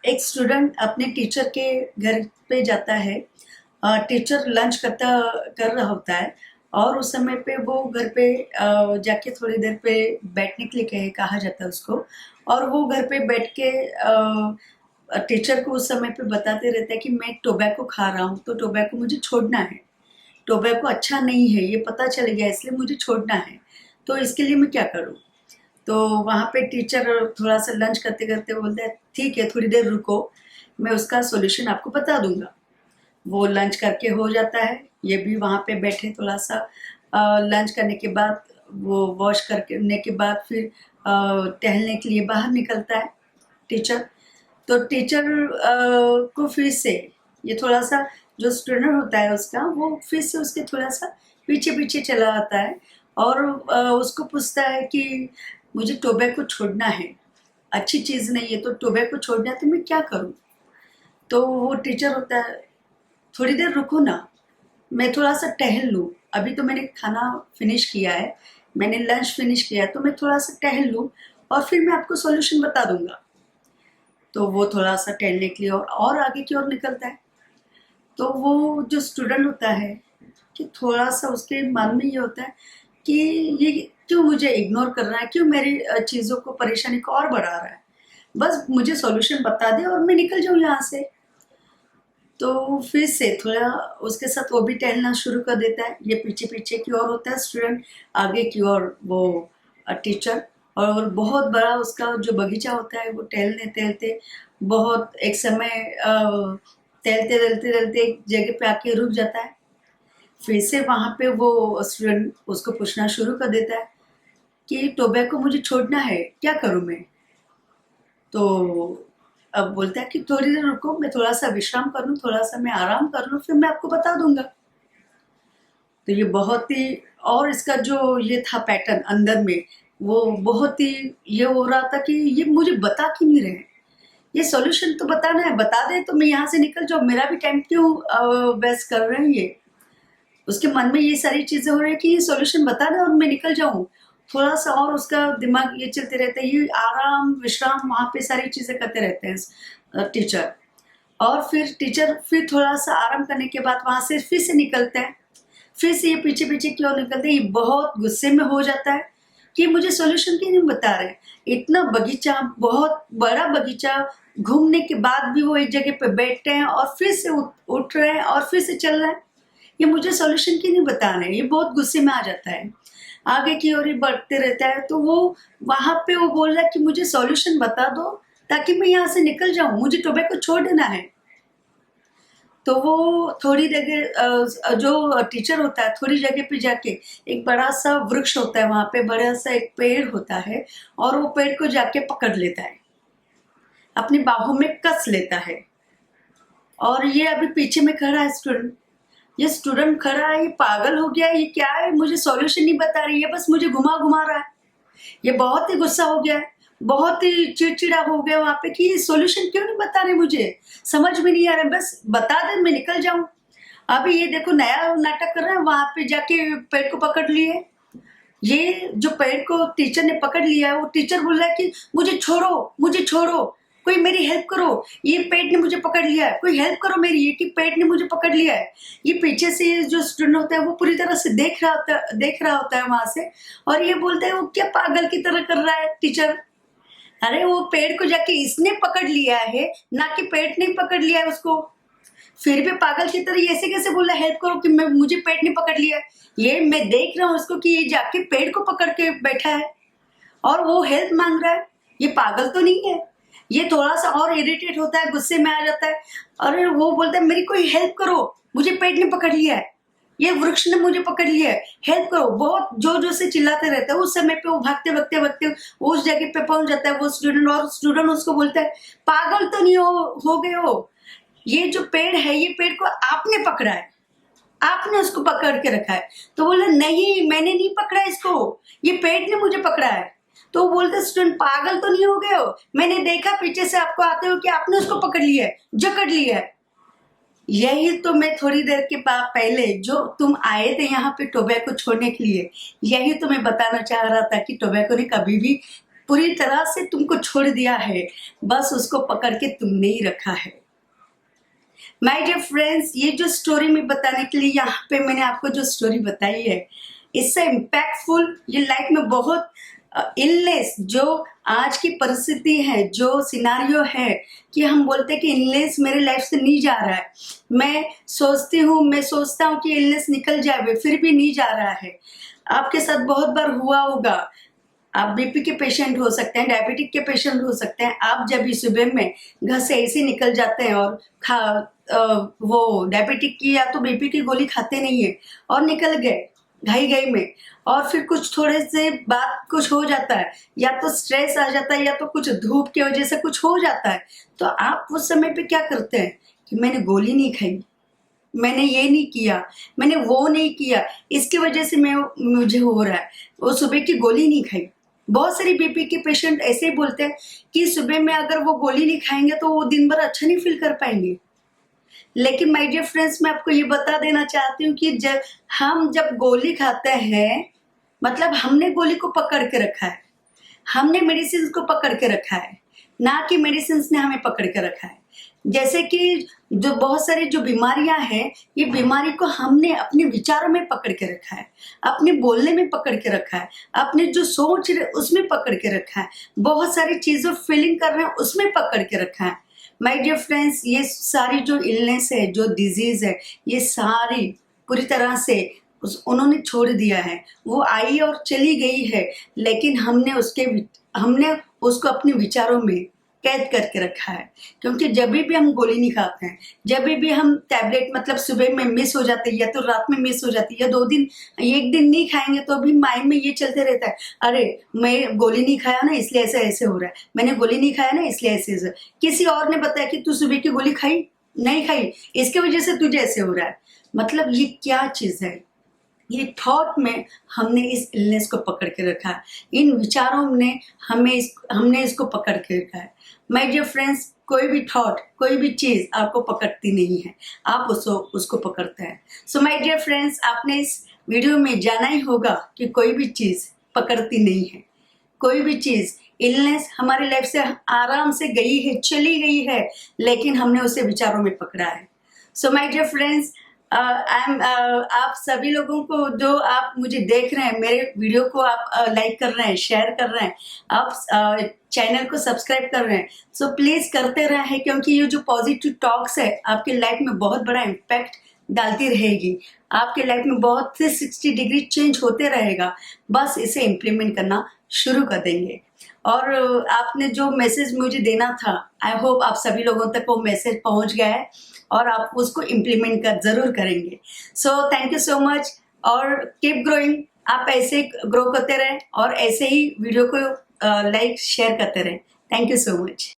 एक स्टूडेंट अपने टीचर के घर पे जाता है। टीचर लंच कर रहा होता है और उस समय पे वो घर पे जाके थोड़ी देर पे बैठने के लिए कहा जाता है उसको। और वो घर पे बैठ के टीचर को उस समय पे बताते रहता है कि मैं टोबैको खा रहा हूँ, तो टोबैको मुझे छोड़ना है। टोबैको अच्छा नहीं है, ये पता चल गया, इसलिए मुझे छोड़ना है। तो इसके लिए मैं क्या करूँ? तो वहाँ पे टीचर थोड़ा सा लंच करते करते बोलता है, ठीक है थोड़ी देर रुको, मैं उसका सॉल्यूशन आपको बता दूंगा। वो लंच करके हो जाता है, ये भी वहाँ पे बैठे थोड़ा सा लंच करने के बाद वो वॉश करने के बाद फिर टहलने के लिए बाहर निकलता है टीचर। तो टीचर को फिर से ये थोड़ा सा जो स्टूडेंट होता है उसका, वो फिर से उसके थोड़ा सा पीछे पीछे चला आता है और उसको पूछता है कि मुझे टोबैको छोड़ना है, अच्छी चीज़ नहीं है, तो टोबैको छोड़ना है तो मैं क्या करूँ? तो वो टीचर होता है, थोड़ी देर रुको ना, मैं थोड़ा सा टहल लूँ, अभी तो मैंने खाना फिनिश किया है, मैंने लंच फिनिश किया है, तो मैं थोड़ा सा टहल लूँ और फिर मैं आपको सॉल्यूशन बता दूंगा। तो वो थोड़ा सा टहलने के लिए और आगे की ओर निकलता है। तो वो जो स्टूडेंट होता है कि थोड़ा सा उसके मन में ये होता है कि ये क्यों मुझे इग्नोर कर रहा है, क्यों मेरी चीज़ों को, परेशानी को और बढ़ा रहा है, बस मुझे सॉल्यूशन बता दे और मैं निकल जाऊँ यहाँ से। तो फिर से थोड़ा उसके साथ वो भी टहलना शुरू कर देता है, ये पीछे पीछे की ओर होता है स्टूडेंट, आगे की ओर वो टीचर। और बहुत बड़ा उसका जो बगीचा होता है, वो टहलते टहलते बहुत एक समय टहलते टहलते टहलते एक जगह पे आके रुक जाता है। फिर से वहाँ पे वो स्टूडेंट उसको पूछना शुरू कर देता है कि टोबैको मुझे छोड़ना है, क्या करूँ मैं? तो अब बोलता है कि थोड़ी देर रुको, मैं थोड़ा सा विश्राम कर लूँ, थोड़ा सा मैं आराम कर लूँ, फिर मैं आपको बता दूंगा। तो ये बहुत ही, और इसका जो ये था पैटर्न अंदर में, वो बहुत ही ये हो रहा था कि ये मुझे बता क्यों नहीं रहे, ये सॉल्यूशन तो बताना है, बता दे तो मैं यहाँ से निकल जाऊँ, मेरा भी टाइम क्यों वेस्ट कर रहे हैं ये। उसके मन में ये सारी चीजें हो रही है कि ये सॉल्यूशन बता दे और मैं निकल जाऊं। थोड़ा सा और उसका दिमाग ये चलते रहता है, ये आराम विश्राम वहां पे सारी चीजें करते रहते हैं टीचर। और फिर टीचर फिर थोड़ा सा आराम करने के बाद वहां से फिर से निकलते हैं। फिर से ये पीछे पीछे क्यों निकलते हैं, ये बहुत गुस्से में हो जाता है कि मुझे सॉल्यूशन क्यों नहीं बता रहे। इतना बगीचा, बहुत बड़ा बगीचा घूमने के बाद भी वो एक जगह पे बैठते हैं और फिर से उठ रहे हैं और फिर से चल रहे हैं, ये मुझे सॉल्यूशन क्यों नहीं बता रहे। ये बहुत गुस्से में आ जाता है, आगे की ओर ही बढ़ते रहता है। तो वो वहां पे वो बोल रहा है कि मुझे सॉल्यूशन बता दो ताकि मैं यहाँ से निकल जाऊं, मुझे टोबैको छोड़ देना है। तो वो थोड़ी जगह जो टीचर होता है, थोड़ी जगह पे जाके एक बड़ा सा वृक्ष होता है, वहां पे बड़ा सा एक पेड़ होता है, और वो पेड़ को जाके पकड़ लेता है, अपनी बाहों में कस लेता है। और ये अभी पीछे में खड़ा है स्टूडेंट, ये स्टूडेंट खड़ा है, ये पागल हो गया है, ये क्या है, मुझे सॉल्यूशन नहीं बता रही है, बस मुझे घुमा घुमा रहा है। ये बहुत ही गुस्सा हो गया है, बहुत ही चिड़चिड़ा हो गया वहां पे कि ये सॉल्यूशन क्यों नहीं बता रहे, मुझे समझ में नहीं आ रहा है, बस बता दे मैं निकल जाऊं। अभी ये देखो नया नाटक कर रहा है, वहां पे जाके पेड़ को पकड़ लिए। ये जो पेड़ को टीचर ने पकड़ लिया है, वो टीचर बोल रहा है कि मुझे छोड़ो, मुझे छोड़ो, कोई मेरी हेल्प करो, ये पेड़ ने मुझे पकड़ लिया है, कोई हेल्प करो मेरी, ये कि पेड़ ने मुझे पकड़ लिया है। ये पीछे से जो स्टूडेंट होता है वो पूरी तरह से देख रहा होता है वहां से, और ये बोलता है वो क्या पागल की तरह कर रहा है टीचर। अरे वो पेड़ को जाके इसने पकड़ लिया है, ना कि पेड़ ने पकड़ लिया है उसको। फिर भी पागल की तरह ऐसे कैसे बोला हेल्प करो कि मैं, मुझे पेड़ ने पकड़ लिया है। ये मैं देख रहा हूँ उसको कि ये जाके पेड़ को पकड़ के बैठा है और वो हेल्प मांग रहा है, ये पागल तो नहीं है। ये थोड़ा सा और इरिटेट होता है, गुस्से में आ जाता है, और वो बोलता है मेरी कोई हेल्प करो, मुझे पेड़ ने पकड़ लिया है, ये वृक्ष ने मुझे पकड़ लिया है, हेल्प करो। बहुत जोर जोर से चिल्लाते रहते हैं। उस समय पे वो भागते भागते भागते उस जगह पे पहुंच जाता है वो स्टूडेंट, और स्टूडेंट उसको बोलता है पागल तो नहीं हो गए हो, ये जो पेड़ है, ये पेड़ को आपने पकड़ा है, आपने उसको पकड़ के रखा है। तो बोले नहीं मैंने नहीं पकड़ा इसको, ये पेड़ ने मुझे पकड़ा है। तो बोलते स्टूडेंट पागल तो नहीं हो गए हो, मैंने देखा पीछे से आपको आते हो कि आपने उसको पकड़ लिया है, जकड़ लिया है। यही तो मैं थोड़ी देर के बाद पहले जो तुम आए थे यहाँ पे टोबैको छोड़ने के लिए, यही तो मैं बताना चाह रहा था कि टोबैको ने कभी भी पूरी तरह से तुमको छोड़ दिया है, बस उसको पकड़ के तुमने ही रखा है। माय डियर फ्रेंड्स, ये जो स्टोरी मैं बताने के लिए यहाँ पे मैंने आपको जो स्टोरी बताई है, इससे इम्पैक्टफुल ये लाइफ में बहुत इलनेस जो आज की परिस्थिति है, जो सिनारियो है कि हम बोलते हैं कि इलनेस मेरे लाइफ से नहीं जा रहा है, मैं सोचता हूँ कि इलनेस निकल जाए, फिर भी नहीं जा रहा है। आपके साथ बहुत बार हुआ होगा। आप बीपी के पेशेंट हो सकते हैं, डायबिटिक के पेशेंट हो सकते हैं। आप जब भी सुबह में घर से ऐसे निकल जाते हैं और वो डायबिटिक की या तो बीपी की गोली खाते नहीं है और निकल गए घाई में, और फिर कुछ थोड़े से बाद कुछ हो जाता है, या तो स्ट्रेस आ जाता है या तो कुछ धूप की वजह से कुछ हो जाता है, तो आप उस समय पे क्या करते हैं कि मैंने गोली नहीं खाई, मैंने ये नहीं किया, मैंने वो नहीं किया, इसकी वजह से मुझे हो रहा है, वो सुबह की गोली नहीं खाई। बहुत सारी बीपी के पेशेंट ऐसे ही बोलते हैं कि सुबह में अगर वो गोली नहीं खाएंगे तो वो दिन भर अच्छा नहीं फील कर पाएंगे। लेकिन माय डियर फ्रेंड्स, मैं आपको ये बता देना चाहती हूँ कि जब गोली खाते हैं, मतलब हमने गोली को पकड़ के रखा है, हमने मेडिसिन को पकड़ के रखा है, ना कि मेडिसिन ने हमें पकड़ के रखा है। जैसे कि जो बहुत सारी जो बीमारियां हैं, ये बीमारी को हमने अपने विचारों में पकड़ के रखा है, अपने बोलने में पकड़ के रखा है, अपने जो सोच रहे उसमें पकड़ के रखा है, बहुत सारी चीजों फीलिंग कर रहे हैं उसमें पकड़ के रखा है। माय डियर फ्रेंड्स, ये सारी जो इलनेस है, जो डिजीज है, ये सारी पूरी तरह से उन्होंने छोड़ दिया है। वो आई और चली गई है, लेकिन हमने उसको अपने विचारों में कैद करके रखा है। क्योंकि जब भी हम गोली नहीं खाते हैं, जब भी हम टैबलेट मतलब सुबह में मिस हो जाते हैं या तो रात में मिस हो जाती है या 2 दिन 1 दिन नहीं खाएंगे तो भी माइंड में ये चलते रहता है, अरे मैं गोली नहीं खाया ना इसलिए ऐसे ऐसे हो रहा है, मैंने गोली नहीं खाया ना इसलिए ऐसे ऐसे। किसी और ने बताया कि तू सुबह की गोली खाई नहीं खाई, इसके वजह से तुझे ऐसे हो रहा है। मतलब ये क्या चीज है? ये थॉट में हमने इस इलनेस को पकड़ के रखा है, इन विचारों ने हमने इसको पकड़ के रखा है। माय डियर फ्रेंड्स, कोई भी थॉट, कोई भी चीज आपको पकड़ती नहीं है, आप उसको पकड़ते हैं। सो माय डियर फ्रेंड्स, आपने इस वीडियो में जाना ही होगा कि कोई भी चीज पकड़ती नहीं है, कोई भी चीज इलनेस हमारी लाइफ से आराम से गई है, चली गई है, लेकिन हमने उसे विचारों में पकड़ा है। सो माय डियर फ्रेंड्स, आप सभी लोगों को, जो आप मुझे देख रहे हैं, मेरे वीडियो को आप लाइक कर रहे हैं, शेयर कर रहे हैं, आप चैनल को सब्सक्राइब कर रहे हैं, सो प्लीज करते रहें, क्योंकि ये जो पॉजिटिव टॉक्स है आपके लाइफ में बहुत बड़ा इम्पैक्ट डालती रहेगी, आपके लाइफ में बहुत से 60 डिग्री चेंज होते रहेगा। बस इसे इम्प्लीमेंट करना शुरू कर देंगे। और आपने जो मैसेज मुझे देना था, आई होप आप सभी लोगों तक वो मैसेज पहुंच गया है और आप उसको इम्प्लीमेंट जरूर करेंगे। So thank you so much, और कीप ग्रोइंग। आप ऐसे ग्रो करते रहें और ऐसे ही वीडियो को लाइक शेयर करते रहें। Thank you so much.